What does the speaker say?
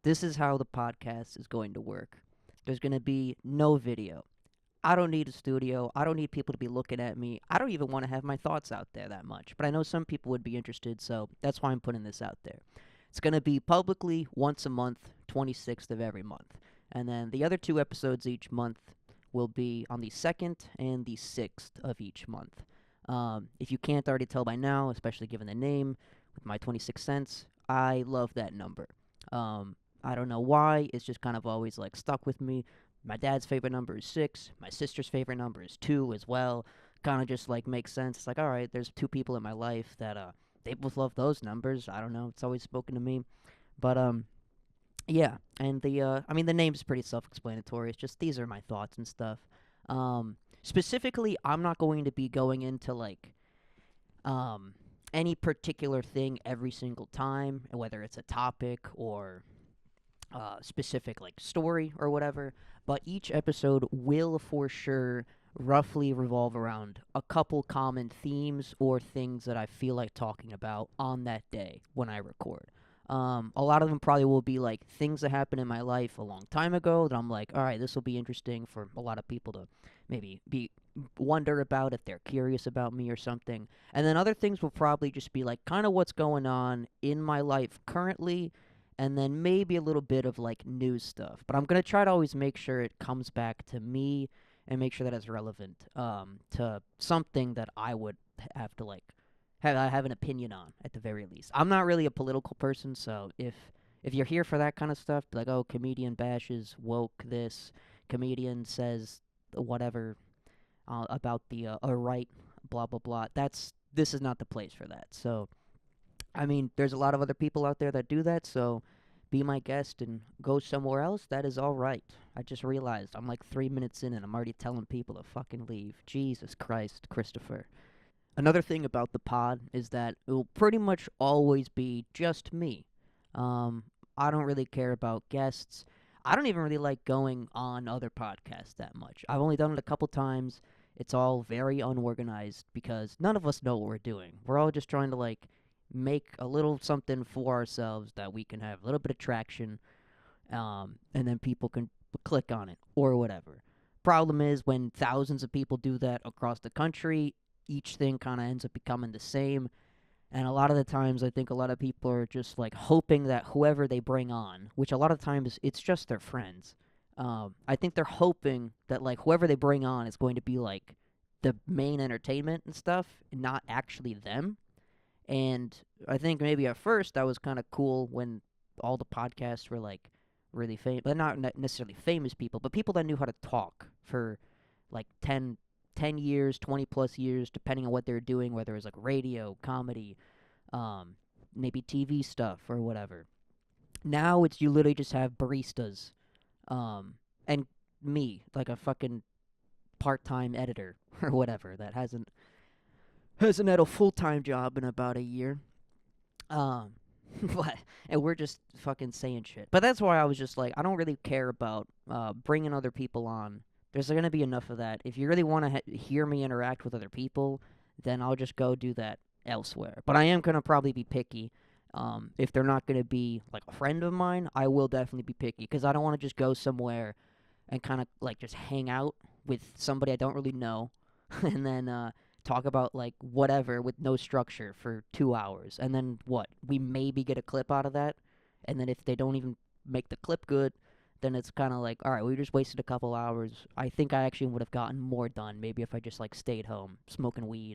This is how the podcast is going to work. There's going to be no video. I don't need a studio. I don't need people to be looking at me. I don't even want to have my thoughts out there that much. But I know some people would be interested, so that's why I'm putting this out there. It's going to be publicly once a month, 26th of every month. And then the other two episodes each month will be on the 2nd and the 6th of each month. If you can't already tell by now, especially given the name, with my 26 cents, I love that number. I don't know why. It's just kind of always like stuck with me. My dad's favorite number is 6. My sister's favorite number is 2 as well. Kind of just like makes sense. It's like, all right, there's two people in my life that they both love those numbers. I don't know. It's always spoken to me. But yeah, and the name's pretty self-explanatory. It's just these are my thoughts and stuff. Specifically, I'm not going to be going into like um any particular thing every single time, whether it's a topic or specific like story or whatever, but each episode will for sure roughly revolve around a couple common themes or things that I feel like talking about on that day when I record. A lot of them probably will be like things that happened in my life a long time ago that I'm like, all right, this will be interesting for a lot of people to maybe be wonder about if they're curious about me or something. And then other things will probably just be like kind of what's going on in my life currently, and then maybe a little bit of like news stuff. But I'm gonna try to always make sure it comes back to me and make sure that it's relevant to something that I would have to like have an opinion on at the very least. I'm not really a political person, so if you're here for that kind of stuff, be like, oh, comedian bashes woke this, comedian says whatever about the right, blah blah blah. This is not the place for that. So I mean, there's a lot of other people out there that do that, so be my guest and go somewhere else. That is all right. I just realized I'm like 3 minutes in and I'm already telling people to fucking leave. Jesus Christ, Christopher. Another thing about the pod is that it will pretty much always be just me. I don't really care about guests. I don't even really like going on other podcasts that much. I've only done it a couple times. It's all very unorganized because none of us know what we're doing. We're all just trying to like make a little something for ourselves that we can have a little bit of traction, and then people can click on it or whatever. Problem is when thousands of people do that across the country, each thing kind of ends up becoming the same. And a lot of the times, I think a lot of people are just like hoping that whoever they bring on, which a lot of times it's just their friends. I think they're hoping that like whoever they bring on is going to be like the main entertainment and stuff, and not actually them. And I think maybe at first that was kind of cool when all the podcasts were like really famous, but not necessarily famous people, but people that knew how to talk for like 10 years, 20 plus years, depending on what they're doing, whether it was like radio, comedy, um, maybe TV stuff or whatever. Now it's you literally just have baristas, and me, like a fucking part time editor or whatever that hasn't had a full time job in about a year. Um, but and we're just fucking saying shit. But that's why I was just like, I don't really care about bringing other people on. There's gonna be enough of that. If you really want to hear me interact with other people, then I'll just go do that elsewhere. But I am gonna probably be picky. If they're not gonna be like a friend of mine, I will definitely be picky because I don't want to just go somewhere and kind of like just hang out with somebody I don't really know, and then talk about like whatever with no structure for 2 hours, and then what? We maybe get a clip out of that, and then if they don't even make the clip good, then it's kind of like, all right, we just wasted a couple hours. I think I actually would have gotten more done maybe if I just like stayed home smoking weed